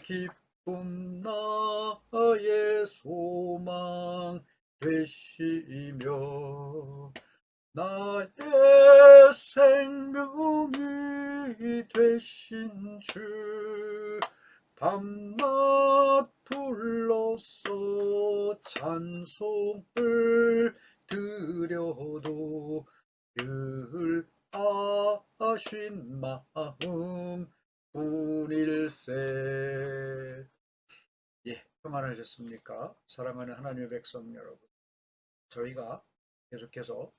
기쁨 나의 소망 되시며 나의 생명이 되신 주 밤낮 불러서 찬송을 드려도 늘 아신 마음 뿐일세. 예, 평안하셨습니까? 사랑하는 하나님의 백성 여러분, 저희가 계속해서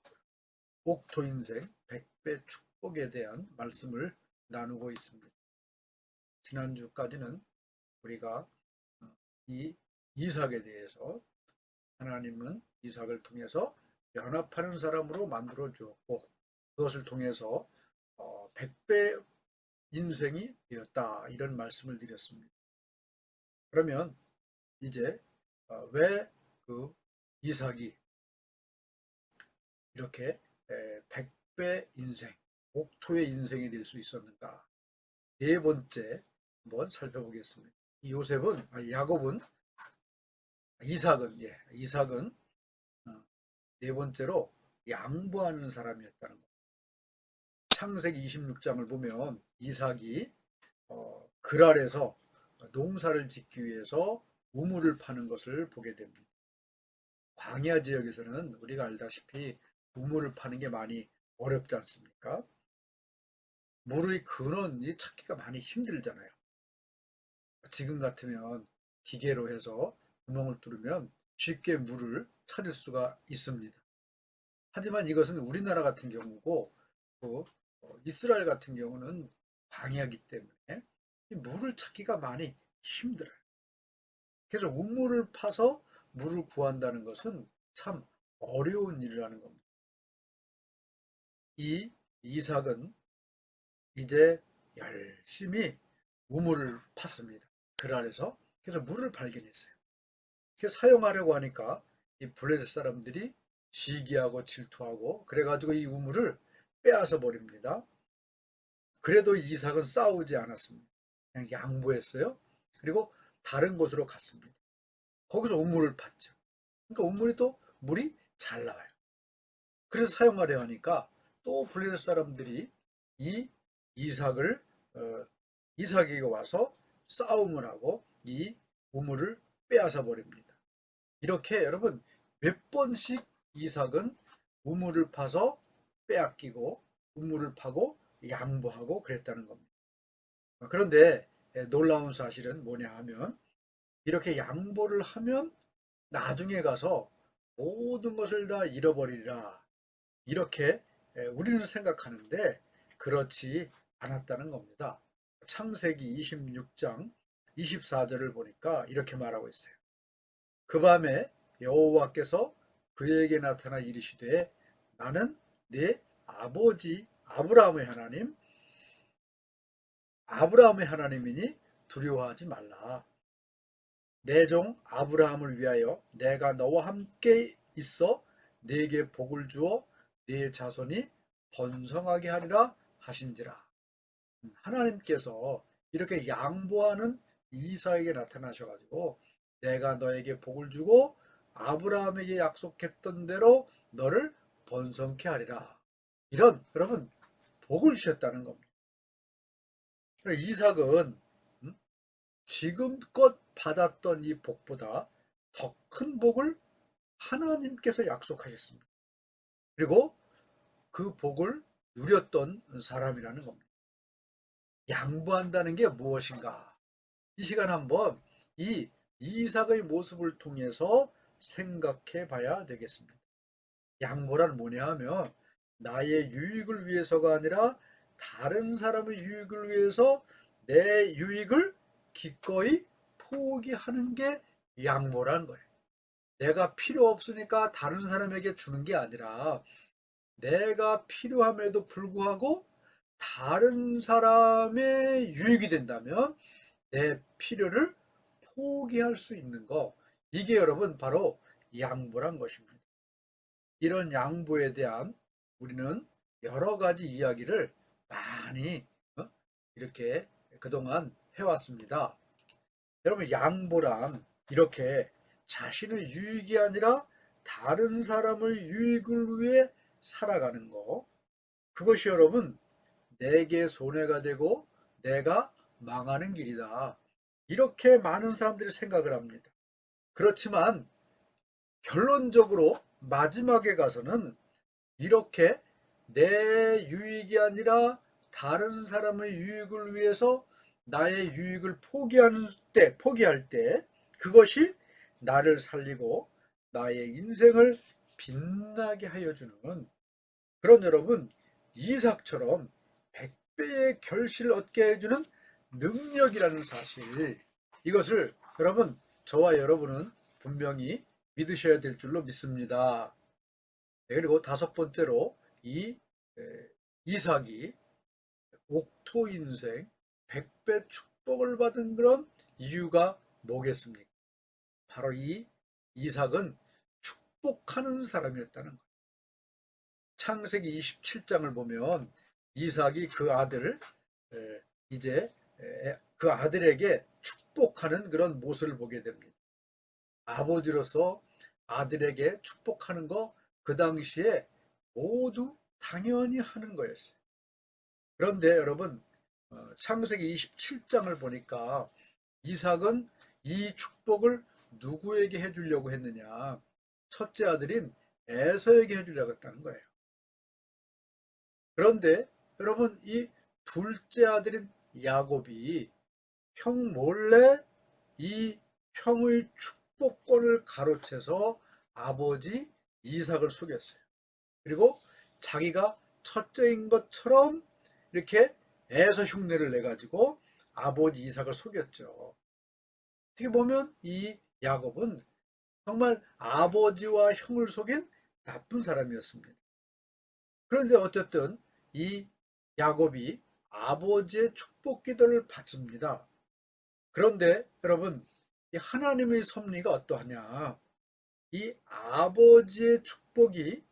옥토 인생 100배 축복에 대한 말씀을 나누고 있습니다. 지난주까지는 우리가 이 이삭에 대해서 하나님은 이삭을 통해서 연합하는 사람으로 만들어 주었고 그것을 통해서 100배 인생이 되었다, 이런 말씀을 드렸습니다. 그러면 이제 왜 그 이삭이 이렇게 100배 인생, 옥토의 인생이 될 수 있었는가? 네 번째 한번 살펴보겠습니다. 야곱은, 이삭은 네 번째로 양보하는 사람이었다는 것. 창세기 26장을 보면 이삭이 그랄에서 농사를 짓기 위해서 우물을 파는 것을 보게 됩니다. 광야 지역에서는 우리가 알다시피 우물을 파는 게 많이 어렵지 않습니까? 물의 근원이 찾기가 많이 힘들잖아요. 지금 같으면 기계로 해서 구멍을 뚫으면 쉽게 물을 찾을 수가 있습니다. 하지만 이것은 우리나라 같은 경우고 또 이스라엘 같은 경우는 광야이기 때문에 물을 찾기가 많이 힘들어요. 그래서 우물을 파서 물을 구한다는 것은 참 어려운 일이라는 겁니다. 이 이삭은 이제 열심히 우물을 팠습니다. 그랄에서. 그래서 물을 발견했어요. 그래서 사용하려고 하니까 이 블레셋 사람들이 시기하고 질투하고 그래가지고 이 우물을 빼앗아 버립니다. 그래도 이삭은 싸우지 않았습니다. 그냥 양보했어요. 그리고 다른 곳으로 갔습니다. 거기서 우물을 팠죠. 그러니까 우물이 또 물이 잘 나와요. 그래서 사용하려 하니까 또 블레셋 사람들이 이 이삭을 이삭에게 와서 싸움을 하고 이 우물을 빼앗아 버립니다. 이렇게 여러분 몇 번씩 이삭은 우물을 파서 빼앗기고 우물을 파고 양보하고 그랬다는 겁니다. 그런데 놀라운 사실은 뭐냐 하면 이렇게 양보를 하면 나중에 가서 모든 것을 다 잃어버리리라, 이렇게 우리는 생각하는데 그렇지 않았다는 겁니다. 창세기 26장 24절을 보니까 이렇게 말하고 있어요. 그 밤에 여호와께서 그에게 나타나 이르시되 나는 네 아버지 아브라함의 하나님이니 두려워하지 말라. 내 종 아브라함을 위하여 내가 너와 함께 있어 네게 복을 주어 네 자손이 번성하게 하리라 하신지라. 하나님께서 이렇게 양보하는 이삭에게 나타나셔가지고 내가 너에게 복을 주고 아브라함에게 약속했던 대로 너를 번성케 하리라, 이런 여러분 복을 주셨다는 겁니다. 이삭은 지금껏 받았던 이 복보다 더 큰 복을 하나님께서 약속하셨습니다. 그리고 그 복을 누렸던 사람이라는 겁니다. 양보한다는 게 무엇인가? 이 시간 한번 이 이삭의 모습을 통해서 생각해 봐야 되겠습니다. 양보란 뭐냐 하면 나의 유익을 위해서가 아니라 다른 사람의 유익을 위해서 내 유익을 기꺼이 포기하는 게 양보란 거예요. 내가 필요 없으니까 다른 사람에게 주는 게 아니라 내가 필요함에도 불구하고 다른 사람의 유익이 된다면 내 필요를 포기할 수 있는 거, 이게 여러분 바로 양보란 것입니다. 이런 양보에 대한 우리는 여러 가지 이야기를 많이 이렇게 그동안 해왔습니다. 여러분 양보란 이렇게 자신의 유익이 아니라 다른 사람의 유익을 위해 살아가는 거. 그것이 여러분 내게 손해가 되고 내가 망하는 길이다. 이렇게 많은 사람들이 생각을 합니다. 그렇지만 결론적으로 마지막에 가서는 이렇게 내 유익이 아니라 다른 사람의 유익을 위해서 나의 유익을 포기할 때 그것이 나를 살리고 나의 인생을 빛나게 하여 주는 그런 여러분 이삭처럼 100배의 결실을 얻게 해주는 능력이라는 사실, 이것을 여러분 저와 여러분은 분명히 믿으셔야 될 줄로 믿습니다. 그리고 다섯 번째로 이 이삭이 옥토 인생 100배 축복을 받은 그런 이유가 뭐겠습니까? 바로 이 이삭은 축복하는 사람이었다는 거예요. 창세기 27장을 보면 이삭이 그 아들을 이제 그 아들에게 축복하는 그런 모습을 보게 됩니다. 아버지로서 아들에게 축복하는 거 그 당시에 모두 당연히 하는 거였어요. 그런데 여러분 창세기 27장을 보니까 이삭은 이 축복을 누구에게 해주려고 했느냐? 첫째 아들인 에서에게 해주려고 했다는 거예요. 그런데 여러분 이 둘째 아들인 야곱이 형 몰래 이 형의 축복권을 가로채서 아버지 이삭을 속였어요. 그리고 자기가 첫째인 것처럼 이렇게 에서 흉내를 내가지고 아버지 이삭을 속였죠. 어떻게 보면 이 야곱은 정말 아버지와 형을 속인 나쁜 사람이었습니다. 그런데 어쨌든 이 야곱이 아버지의 축복 기도를 받습니다. 그런데 여러분 이 하나님의 섭리가 어떠하냐? 이 아버지의 축복이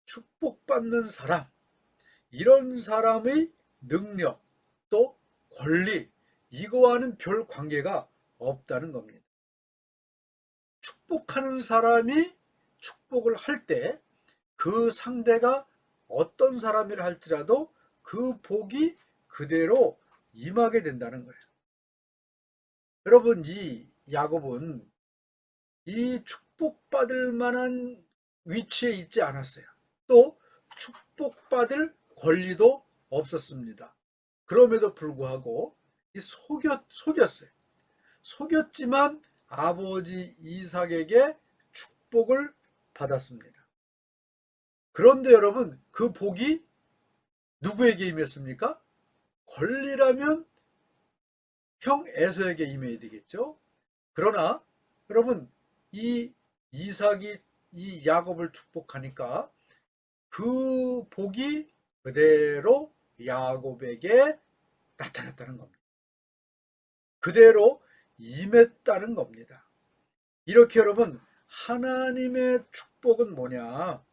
축복받는 사람, 이런 사람의 능력 또 권리, 이거와는 별 관계가 없다는 겁니다. 축복하는 사람이 축복을 할 때 그 상대가 어떤 사람이라 할지라도 그 복이 그대로 임하게 된다는 거예요. 여러분 이 야곱은 이 축복받을 만한 위치에 있지 않았어요. 또 축복받을 권리도 없었습니다. 그럼에도 불구하고 속였어요. 속였지만 아버지 이삭에게 축복을 받았습니다. 그런데 여러분 그 복이 누구에게 임했습니까? 권리라면 형 에서에게 임해야 되겠죠. 그러나 여러분 이 이삭이 이 야곱을 축복하니까 그 복이 그대로 야곱에게 나타났다는 겁니다. 그대로 임했다는 겁니다. 이렇게 여러분 하나님의 축복은 뭐냐?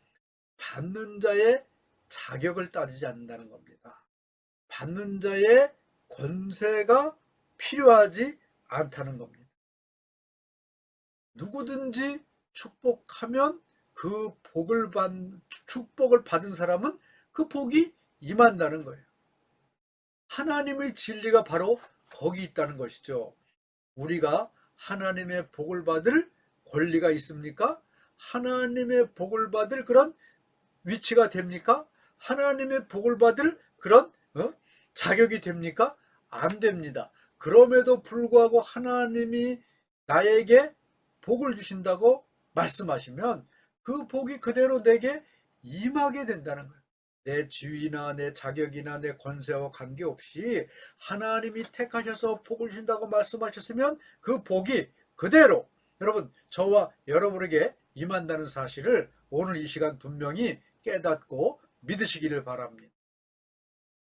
받는 자의 자격을 따지지 않는다는 겁니다. 받는 자의 권세가 필요하지 않다는 겁니다. 누구든지 축복하면 그 축복을 받은 사람은 그 복이 임한다는 거예요. 하나님의 진리가 바로 거기 있다는 것이죠. 우리가 하나님의 복을 받을 권리가 있습니까? 하나님의 복을 받을 그런 위치가 됩니까? 하나님의 복을 받을 그런 자격이 됩니까? 안 됩니다. 그럼에도 불구하고 하나님이 나에게 복을 주신다고 말씀하시면 그 복이 그대로 내게 임하게 된다는 거예요. 내 지위나 내 자격이나 내 권세와 관계없이 하나님이 택하셔서 복을 주신다고 말씀하셨으면 그 복이 그대로 여러분 저와 여러분에게 임한다는 사실을 오늘 이 시간 분명히 깨닫고 믿으시기를 바랍니다.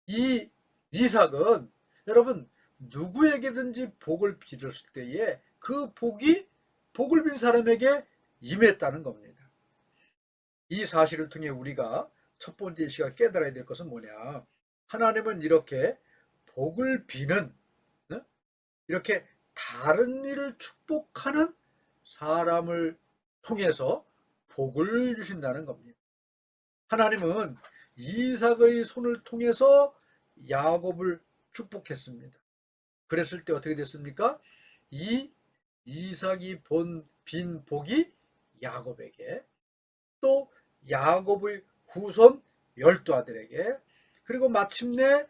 이 이삭은 여러분 누구에게든지 복을 빌었을 때에 그 복이 복을 빈 사람에게 임했다는 겁니다. 이 사실을 통해 우리가 첫 번째 시간 깨달아야 될 것은 뭐냐? 하나님은 이렇게 복을 비는 이렇게 다른 이를 축복하는 사람을 통해서 복을 주신다는 겁니다. 하나님은 이삭의 손을 통해서 야곱을 축복했습니다. 그랬을 때 어떻게 됐습니까? 이 이삭이 빈 복이 야곱에게, 또 야곱의 후손 12아들에게, 그리고 마침내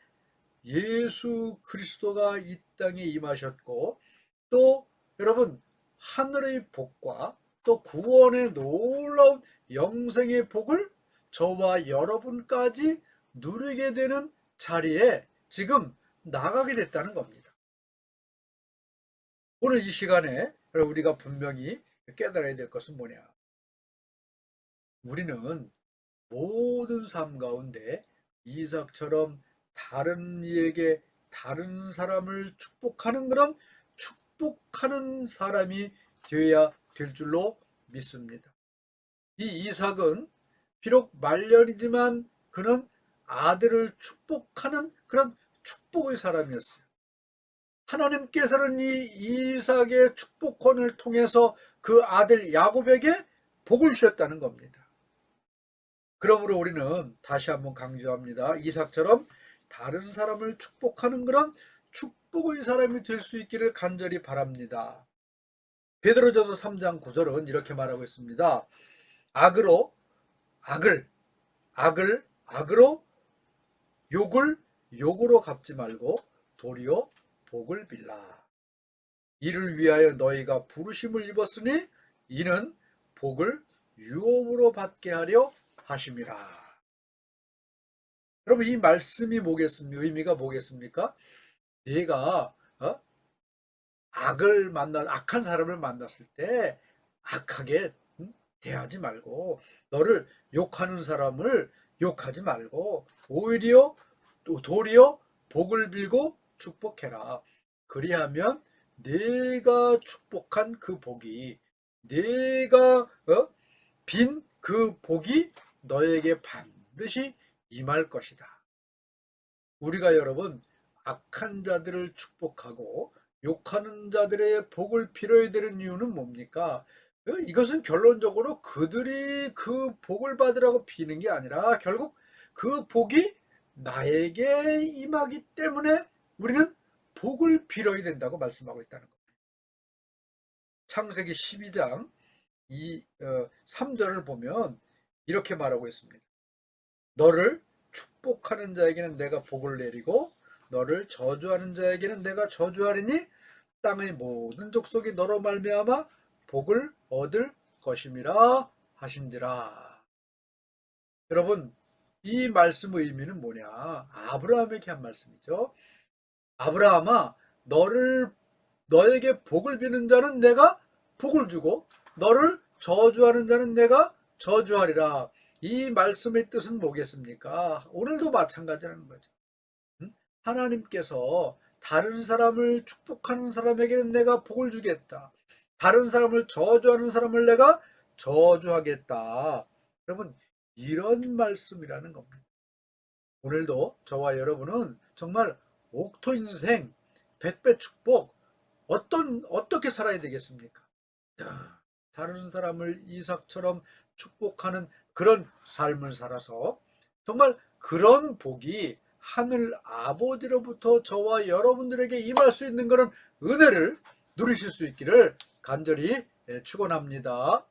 예수 그리스도가 이 땅에 임하셨고, 또 여러분 하늘의 복과 또 구원의 놀라운 영생의 복을 저와 여러분까지 누리게 되는 자리에 지금 나가게 됐다는 겁니다. 오늘 이 시간에 우리가 분명히 깨달아야 될 것은 뭐냐? 우리는 모든 삶 가운데 이삭처럼 다른 이에게 다른 사람을 축복하는 그런 축복하는 사람이 되어야 될 줄로 믿습니다. 이 이삭은 비록 말년이지만 그는 아들을 축복하는 그런 축복의 사람이었어요. 하나님께서는 이 이삭의 축복권을 통해서 그 아들 야곱에게 복을 주셨다는 겁니다. 그러므로 우리는 다시 한번 강조합니다. 이삭처럼 다른 사람을 축복하는 그런 축복의 사람이 될 수 있기를 간절히 바랍니다. 베드로전서 3장 9절은 이렇게 말하고 있습니다. 악으로 악으로 욕을 욕으로 갚지 말고 도리어 복을 빌라. 이를 위하여 너희가 부르심을 입었으니 이는 복을 유업으로 받게 하려 하심이라. 여러분, 이 말씀이 뭐겠습니까? 의미가 뭐겠습니까? 내가 악한 사람을 만났을 때 악하게 대하지 말고, 너를 욕하는 사람을 욕하지 말고 오히려 도리어 복을 빌고 축복해라. 그리하면 내가 축복한 그 복이, 내가 빈 그 복이 너에게 반드시 임할 것이다. 우리가 여러분 악한 자들을 축복하고 욕하는 자들의 복을 빌어야 되는 이유는 뭡니까? 이것은 결론적으로 그들이 그 복을 받으라고 비는 게 아니라 결국 그 복이 나에게 임하기 때문에 우리는 복을 빌어야 된다고 말씀하고 있다는 겁니다. 창세기 12장 3절을 보면 이렇게 말하고 있습니다. 너를 축복하는 자에게는 내가 복을 내리고 너를 저주하는 자에게는 내가 저주하리니 땅의 모든 족속이 너로 말미암아 복을 얻을 것임이라 하신지라. 여러분, 이 말씀의 의미는 뭐냐? 아브라함에게 한 말씀이죠. 아브라함아, 너에게 복을 비는 자는 내가 복을 주고 너를 저주하는 자는 내가 저주하리라. 이 말씀의 뜻은 뭐겠습니까? 오늘도 마찬가지라는 거죠. 하나님께서 다른 사람을 축복하는 사람에게는 내가 복을 주겠다. 다른 사람을 저주하는 사람을 내가 저주하겠다. 여러분, 이런 말씀이라는 겁니다. 오늘도 저와 여러분은 정말 옥토 인생, 백배 축복, 어떻게 살아야 되겠습니까? 다른 사람을 이삭처럼 축복하는 그런 삶을 살아서 정말 그런 복이 하늘 아버지로부터 저와 여러분들에게 임할 수 있는 그런 은혜를 누리실 수 있기를 간절히 축원합니다.